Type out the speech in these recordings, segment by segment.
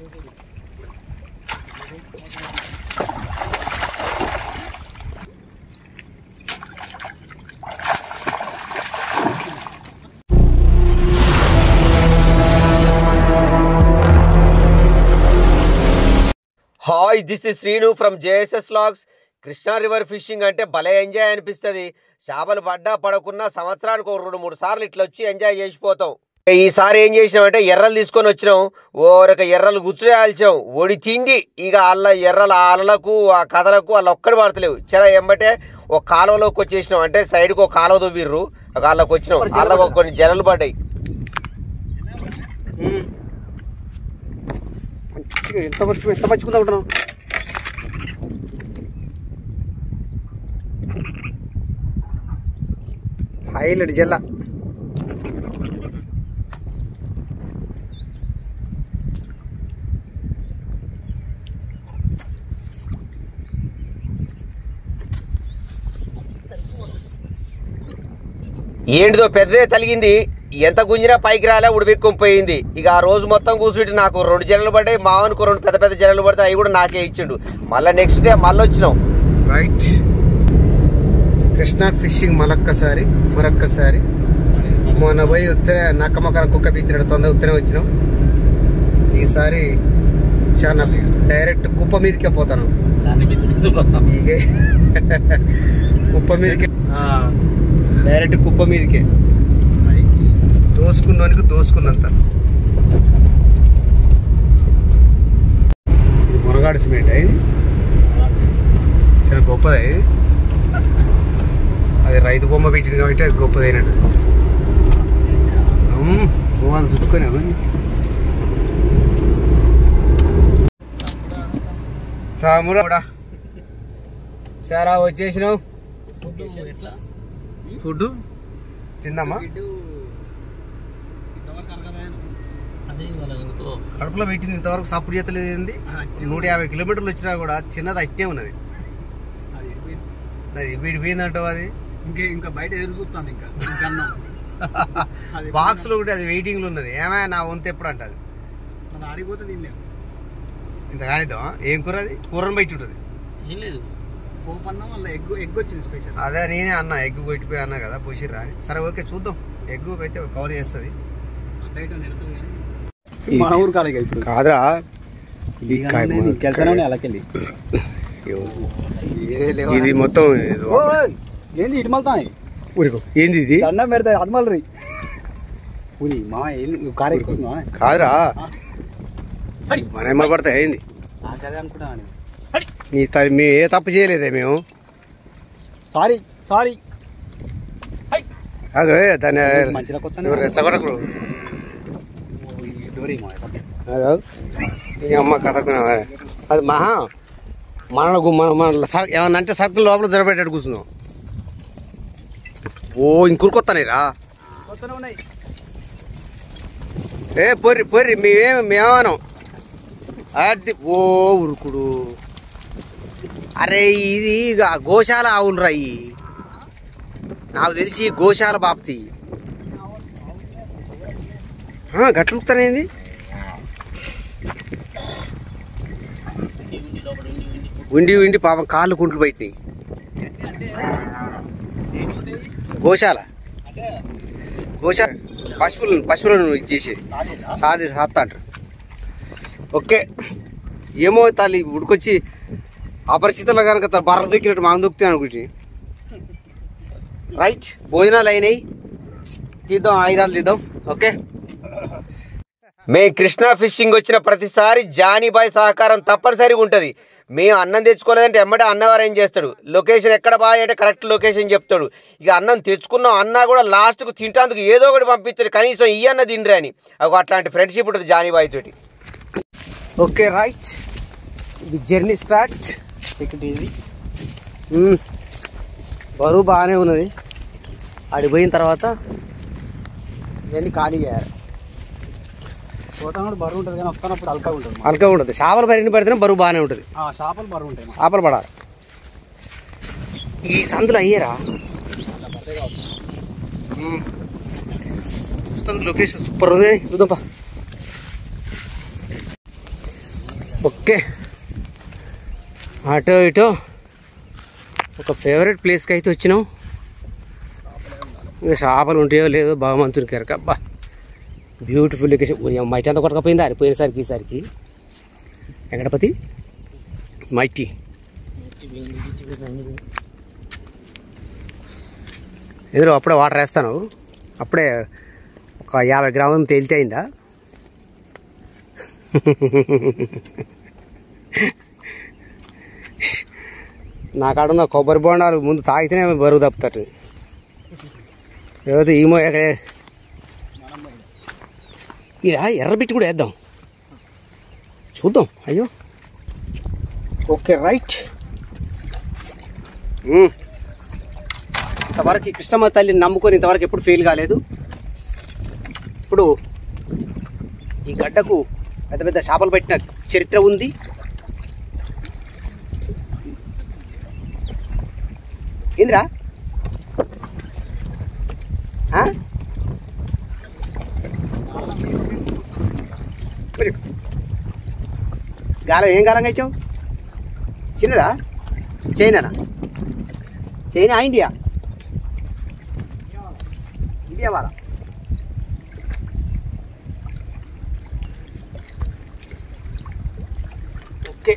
Hi, this is Srinu from JSS Vlogs. Krishna river fishing అంటే భలే enjoy అనిపిస్తుంది. చేపలు పడ్డా పడకున్నా సంవత్సరానికి 2-3 సార్లు ఇట్లా వచ్చి ఎంజాయ్ చేసిపోతాం. ఈసారి ఏం చేసినామంటే ఎర్రలు తీసుకొని వచ్చినాం. ఓరక ఎర్రలు గుర్తురాల్చాం. ఒడి తిండి ఇక అల్ల ఎర్రల అలలకు ఆ కథలకు అలా ఒక్కడి పడతలేవు. చాలా ఎంబటే ఒక కాలువలోకి వచ్చేసినాం. అంటే సైడ్కి ఒక కాలువ దువ్విర్రు, ఒక వాళ్ళకి వచ్చినాం. వాళ్ళకు కొన్ని జలలు పడ్డాయి. ఎంత మంచిగా ఉంటున్నాం. హైలైట్ జిల్లా ఏంటిదో పెద్దదే తలిగింది. ఎంత గుంజినా పైకి రాలే, ఉడిపెక్కిపోయింది. ఇక ఆ రోజు మొత్తం కూర్చుంటే నాకు 2 జలలు పడ్డాయి. మావనికి 2 పెద్ద జలలు పడితే అవి కూడా నాకే ఇచ్చిండు. మళ్ళీ నెక్స్ట్ డే మళ్ళీ వచ్చినాం. రైట్, కృష్ణా ఫిషింగ్ మరొక్కసారి మొన్న పోయి ఉత్తరే నక్కమొక్కన కుక్క పీకినట్టు తొందర ఉత్తరే వచ్చినాం. ఈసారి చాలా డైరెక్ట్ కుప్ప మీదకే పోతాను. కుప్ప మీదకే, డైరెక్ట్ కుప్ప మీదకే దోసుకున్నానికి దోసుకున్నంత. ఇది మునగాడు సిమెంట్ అయింది, చాలా గొప్పది. అది రైతు బొమ్మ పెట్టింది కాబట్టి అది గొప్పది అయినట్టు. వాళ్ళు చుట్టుకొని కూడా చాలా వచ్చేసినావు. ఫుడ్ తిందామా? కడుపులో పెట్టింది ఇంతవరకు సపోర్ట్ చేతలేదు. ఏంది 150 కిలోమీటర్లు వచ్చినా కూడా తిన్నది అట్టే ఉన్నది. అది విడిపోయిందంటావు. అది ఇంకా బయట ఎదురు చూస్తాను. ఇంకా బాక్స్ లో ఒకటి అది వెయిటింగ్ లో ఉన్నది. ఏమైనా నా వంతు ఎప్పుడు అంటది ఆడిపోతే తినలేము. ఇంత కానిద్దామా? ఏం కూర? అది కూరని బయట ఉంటుంది. ఏం లేదు, పోపన్నా మళ్ళీ ఎగ్ వచ్చింది స్పెషల్. అదే నేనే అన్నా, ఎగ్ పెట్టిపోయి అన్నా కదా, పోసిర్రా అని. సరే ఓకే, చూద్దాం. ఎగ్ అయితే కవర్ చేస్తుంది. మన ఊరు కాలేగా ఇప్పుడు కాదురా, అలాకెళ్ళి ఇది మొత్తం ఏంది ఇటు మళ్తాయి ఊరికో. ఏంది ఇది? అన్నం పెడతాయి అది మళ్ళీ మా కారు ఎక్కువ కాదురా, మన ఏమో పడతాయి. ఏంది మేము ఏ తప్పు చేయలేదే మేము. సారీ అదే దాన్ని రెచ్చగొట్టకుడు. అమ్మ కథకున్నా అది మహా ఏమన్నా అంటే సర్కిల్ లోపల జరబెట్టాడు కూర్చున్నాం. ఓ ఇంకురుకొస్తానే రా. ఏ పొర్రి మేమేమనం అది. ఓ ఉరుకుడు. అరే ఇది గోశాల ఆవులు రాయి, నాకు తెలిసి గోశాల బాప్తి. గట్లు ఉరుకుతానేది. ఉండి పాపం కాళ్ళు కుంట్లు బయటినాయి. గోశాల పశువులను ఇచ్చేసేది సాత్త అంటారు. ఓకే, ఏమో తల్లి ఉడికొచ్చి అపరిచితులు కనుక బర్ర దొక్కినట్టు మనం దొక్కుతాను అనుకుంటే. రైట్, భోజనాలు అయినాయి, తీద్దాం, ఆయుధాలు తీద్దాం. ఓకే, మేము కృష్ణా ఫిషింగ్ వచ్చిన ప్రతిసారి జానీబాయ్ సహకారం తప్పనిసరిగా ఉంటుంది. మేము అన్నం తెచ్చుకోలేదంటే ఎమ్మటే అన్నవారు ఏం చేస్తాడు, లొకేషన్ ఎక్కడ బాయ్ అంటే కరెక్ట్ లొకేషన్ చెప్తాడు. ఇక అన్నం తెచ్చుకున్నాం అన్నా కూడా లాస్ట్కు తింటాందుకు ఏదో ఒకటి పంపించాడు, కనీసం ఈ అన్న తిండ్రి అని. అట్లాంటి ఫ్రెండ్షిప్ ఉంటుంది జానీబాయ్ తోటి. ఓకే రైట్, ఇది జర్నీ స్టార్ట్. టికెట్ ఇది బరువు బాగానే ఉన్నది. ఆడిపోయిన తర్వాత ఇవన్నీ ఖాళీ చేయాలి. పోతాను బరువు ఉంటుంది కానీ వస్తున్నప్పుడు అల్కా ఉంటుంది. చేపలు పరిగిన పెడితేనే బరువు బాగానే ఉంటుంది. చేపలు బరువు ఉంటాయి, చేపలు పడాలి. ఈ సందులు అయ్యారా చూస్తుంది. లొకేషన్ సూపర్ ఉంది, చూద్దాంపా. ఓకే, అటో ఇటో ఒక ఫేవరెట్ ప్లేస్కి అయితే వచ్చినాం. ఇంకా చేపలు ఉంటాయో లేదో భగవంతుని కెరక. అబ్బా బ్యూటిఫుల్ లొకేషన్. మైటీ అంతా కొట్టకపోయిందా పోయినసరికి ఈసారికి వెంకటపతి మైటీ. ఎదురు అప్పుడే వాటర్ వేస్తాను, అప్పుడే ఒక 50 గ్రాములు తేలితే అయిందా? నా కాడున్న కొబ్బరి బొండాలు ముందు తాగితేనే బరువు తప్పుతారు. లేకపోతే ఈమో ఇలా ఎర్రబిట్టి కూడా వేద్దాం, చూద్దాం. అయ్యో ఓకే రైట్. ఇంతవరకు ఈ కృష్ణమ్మ తల్లిని నమ్ముకొని ఇంతవరకు ఎప్పుడు ఫెయిల్ కాలేదు. ఇప్పుడు ఈ గడ్డకు పెద్ద పెద్ద చేపలు పెట్టిన చరిత్ర ఉంది. ఏంద్రా గాలం ఏం గాలం కట్టావు? చిన్నదా? చైనానా? China India? ఇండియా వాళ్ళ. ఓకే,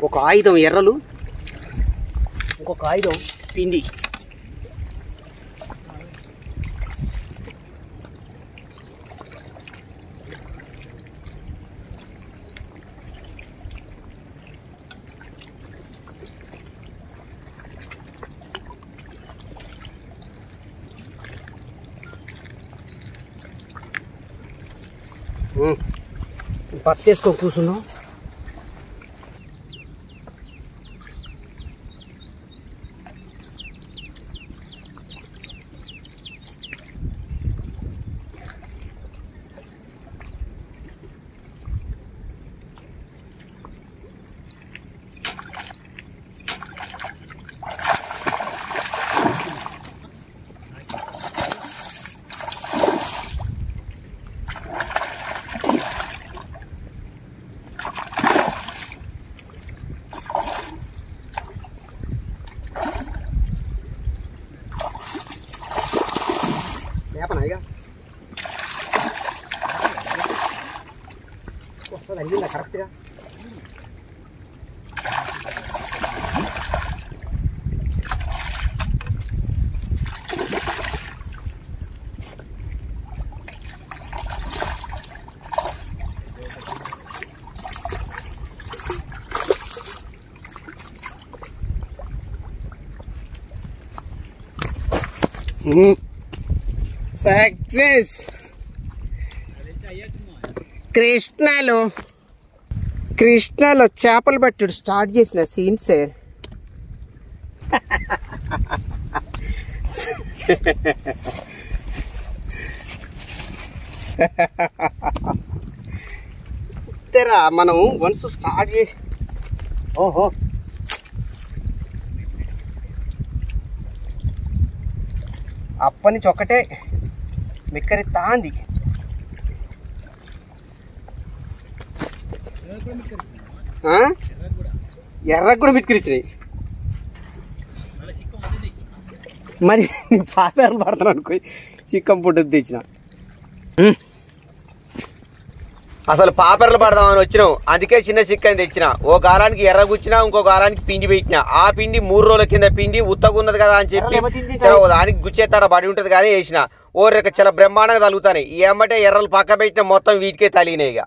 ఒక ఆయుధం ఎర్రలు, ఇంకొక ఆయుధం పిండి. పత్తేసుకో కూర్చున్నాం. లేపనాయిగా వస్తుంది అయ్యిందా కరెక్ట్గా? సక్సెస్. కృష్ణలో చేపలు పట్టుడు స్టార్ట్ చేసిన సీన్ సార్. తెరా మనం వన్స్ స్టార్ట్ చేసి ఓహో అప్పటి నుంచి ఒకటే మిక్కరి తాంది. ఎర్రకు కూడా మిట్కిరిచ్చినాయి. మరి పాపేర్లు పడతాను అనుకో చిక్కం పుట్టు తెచ్చిన. అసలు పాపెర్లు పడదామని వచ్చినాం, అందుకే చిన్న చిక్కని తెచ్చిన. ఓ గాలానికి ఎర్ర గుచ్చినా, ఇంకో గాలానికి పిండి పెట్టినా. ఆ పిండి 3 రోజుల కింద పిండి ఉత్తగున్నది కదా అని చెప్పి దానికి గుచ్చేస్తాడ బడి ఉంటుంది కానీ వేసిన. ఓ రేక చాలా బ్రహ్మాండంగా తలుగుతాయి. ఈ ఎమ్మటే ఎర్రలు పక్క పెట్టిన మొత్తం వీటికే తలిగినాయి. ఇక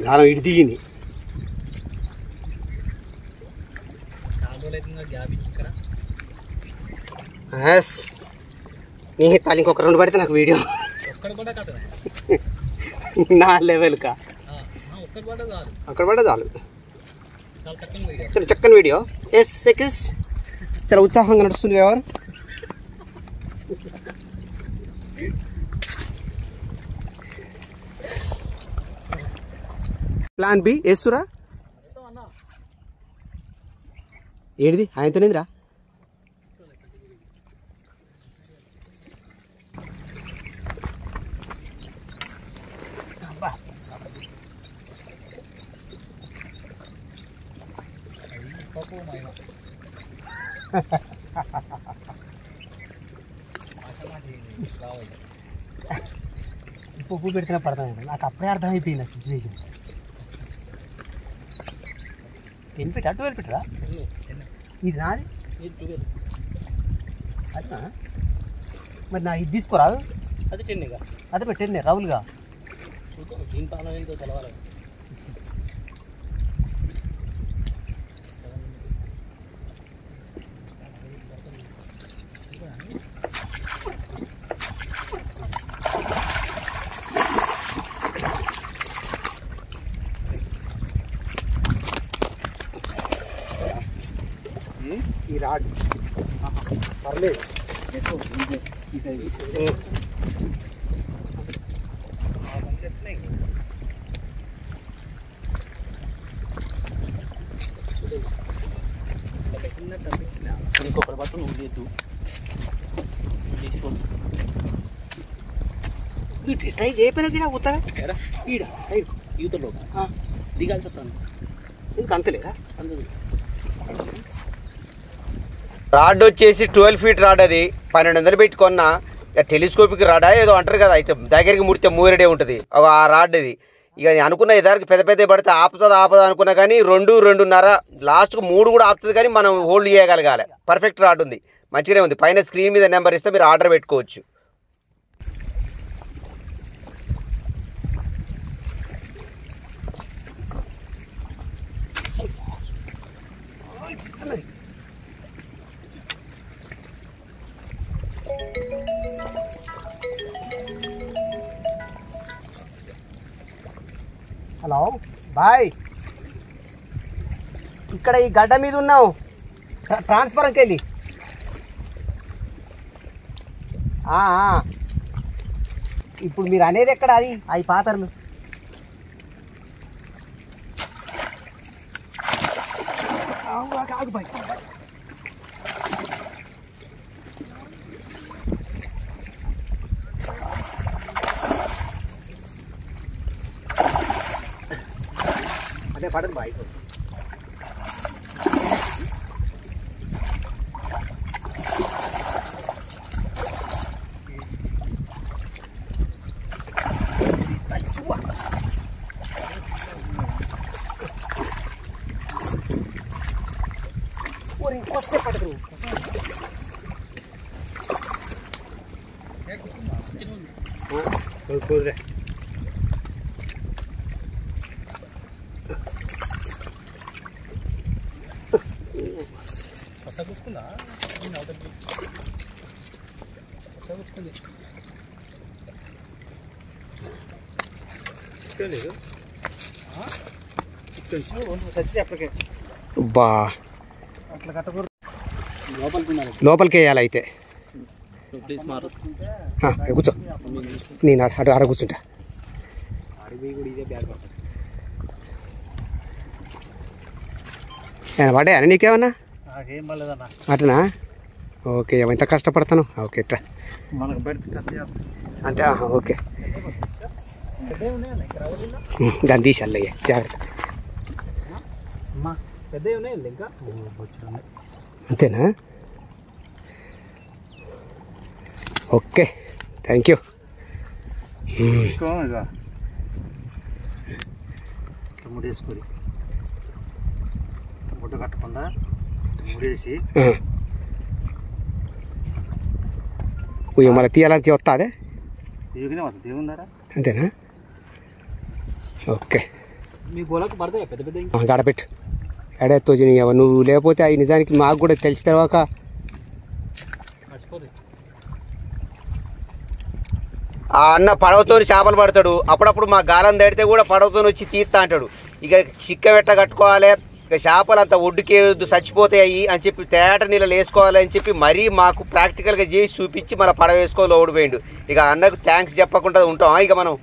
దారం ఇటు దిగింది. నీ తల్లి ఇంకొక 2 పడితే నాకు వీడియో నా లెవెల్కా అక్కడ పడ్డా చాలు. చాలా చక్కని వీడియో. ఎస్ సెకండ్స్ చాలా ఉత్సాహంగా నడుస్తుంది వ్యవహారం. ప్లాన్ బి వేస్తురా ఏడిది ఆయనతోనేందిరా? ఉప్పు పెడితేనే పడతాను. నాకు అప్పుడే అర్థమైపోయింది ఆ సిచ్యువేషన్. 10 ఫీటా 12 ఫీటరా? ఇది నాది అట్లా మరి నా ఇది తీసుకోరాదు. అది 10 అదే 10 రౌల్గా దీని పాలన ఏంటో తెలవాలి. ఈ రాడ్ పర్లేదు. ఇంకొకటి పట్టు నువ్వు లేదు ట్రై చేయకపోయినా ఉత్తరా ఈడ యూతలో దిగాల్సి వస్తాను. ఇంకా అంతలేదా? అంతే. రాడ్ వచ్చేసి 12 ఫీట్ రాడ్. అది 1200 పెట్టుకున్న టెలిస్కోపిక్ రాడా ఏదో అంటారు కదా, ఇటు దగ్గరికి ముడితే మూరెడే ఉంటుంది ఆ రాడ్. ఇది ఇక అనుకున్న ఇద్దరికి పెద్ద పెద్ద పడితే ఆపుతుంది అనుకున్నా కానీ 2, 2.5 లాస్ట్కు 3 కూడా ఆపుతుంది. కానీ మనం హోల్డ్ చేయగలగాలి. పర్ఫెక్ట్ రాడ్ ఉంది, మంచిగానే ఉంది. పైన స్క్రీన్ మీద నెంబర్ ఇస్తే మీరు ఆర్డర్ పెట్టుకోవచ్చు. హలో బాయ్, ఇక్కడ ఈ గడ్డ మీద ఉన్నావు ట్రాన్స్ఫర్కి వెళ్ళి. ఇప్పుడు మీరు అనేది ఎక్కడ? అది అవి పాతర్లు. ఆగు బాయ్. అదే పడదు బాయ్. ఇంకొస్తే పడదు. కుదిరే కూర్చుందా? కూర్చుంది లేదు అప్పటికే బా అట్లా కట్టకూడదు. లోపలికి వేయాలి. అయితే కూర్చో, నేను ఆడ కూర్చుంటా. ఆయన పడే అని నీకేమన్నా అటనా? ఓకే, ఎంత కష్టపడతాను. ఓకే ఇట్లా అంతే. ఓకే దాన్ని తీసి అల్లయ్య జాగ్రత్త. అంతేనా? Okay, thank you. ఇట్లా ముడేసుకొని ముడ్డ కట్టకుండా ముడేసి మన తీయాలని వస్తా అదే దేవుందారా అంతేనా? ఓకే మీ గోలకు పడతాయి పెద్ద పెద్ద గడపెట్టు ఎడెత్తో నువ్వు లేకపోతే అవి నిజానికి మాకు కూడా తెలిసి తర్వాత ఆ అన్న పడవతో చేపలు పడతాడు. అప్పుడప్పుడు మా గాలం దాడితే కూడా పడవతో వచ్చి తీస్తా అంటాడు. ఇక చిక్క వెట్ట కట్టుకోవాలి, ఇక చేపలు అంత ఒడ్డుకేయొద్దు చచ్చిపోతాయి అని చెప్పి తేట నీళ్ళు వేసుకోవాలి అని చెప్పి మరీ మాకు ప్రాక్టికల్గా చేసి చూపించి మన పడవ వేసుకోవాలి ఓడిపోయిండు. ఇక అన్నకు థ్యాంక్స్ చెప్పకుండా ఉంటాం. ఇక మనం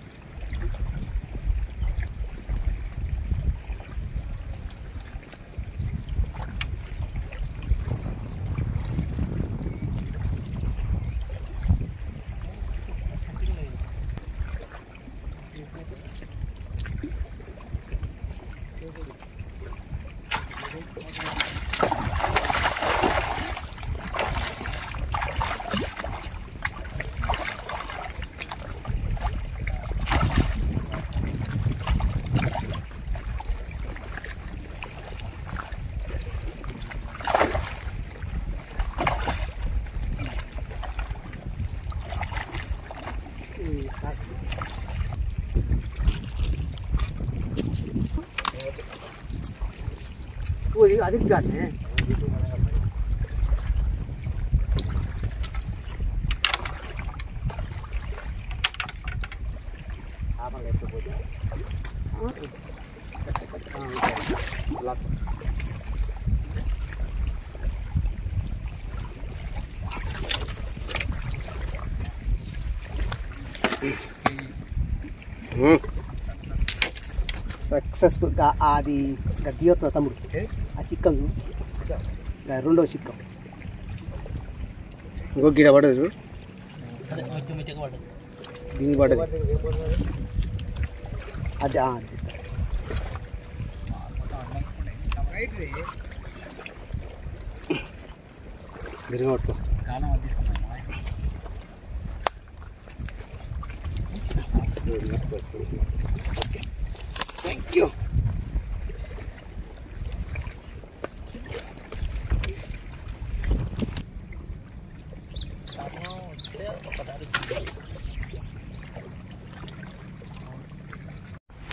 అది కానీ సక్సెస్ఫుల్గా అది గడ్డితో తమ్ముడు ఆ చిక్కలు రెండో చిక్కం ఇంకో గిడ పడదు చూడు, దీనికి పడదు అది బిరిగా పట్టుకో. Thank you.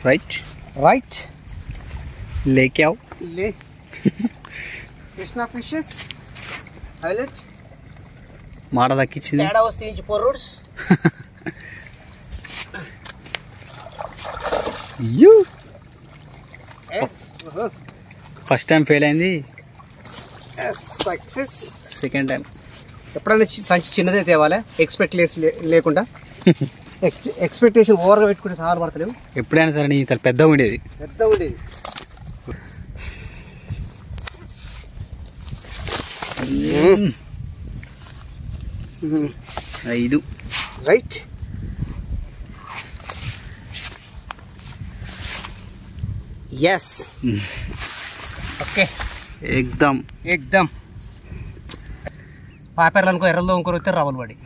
రైట్ రైట్ లేకే आओ ले కృష్ణ ఫిషెస్ హైలైట్ మాట దక్కించింది. తేడా వస్తే ఇంచు పొర్రుడ్స్ ఫస్ట్ టైం ఫెయిల్ అయింది, సక్సెస్ సెకండ్ టైం. ఎప్పుడైనా సంచి చిన్నదే తేవాలి, ఎక్స్పెక్ట్ లేకుండా. ఎక్స్పెక్టేషన్ ఓవర్గా పెట్టుకుంటే సార్ పడతలేవు. ఎప్పుడైనా సరే నీ తల పెద్దగా ఉండేది. పెద్దగా ఉండేది. ఐదు రైట్. ఎస్ ఓకే ఎగ్దమ్ ఎగ్దమ్. పాపర్లు అనుకో ఎర్రలో ఇంకోరు వస్తే రవ్వలు పడి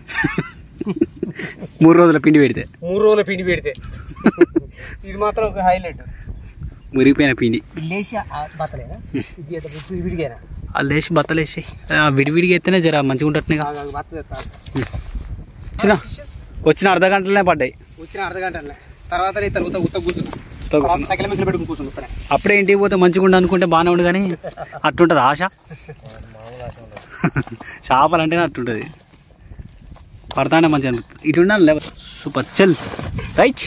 3 రోజుల పిండి పెడితే 3 రోజుల పిండి పెడితే ఇది మాత్రం ఒక హైలైట్. మురిగిపోయిన పిండి లేచి బతలేనా ఇది విడిగానా వాళ్ళు వేసి బత్తలు వేసి విడివిడిగా ఎత్తేనే జర మంచిగా ఉంటున్నాయి. వచ్చిన అర్ధ గంటలనే పడ్డాయి. వచ్చిన అర్ధ గంటలనే తర్వాత కూర్చున్నా పెట్టుకుని కూర్చున్నా. అప్పుడే ఇంటికి పోతే మంచిగా ఉండి అనుకుంటే బాగానే ఉండు, కానీ అట్టుంటుంది ఆశ. చేపలు అంటేనే అట్టుంటుంది. పడతానే మంచిగా అనిపిస్తుంది. ఇటు ఉండాలి సూపర్ చల్ రైట్.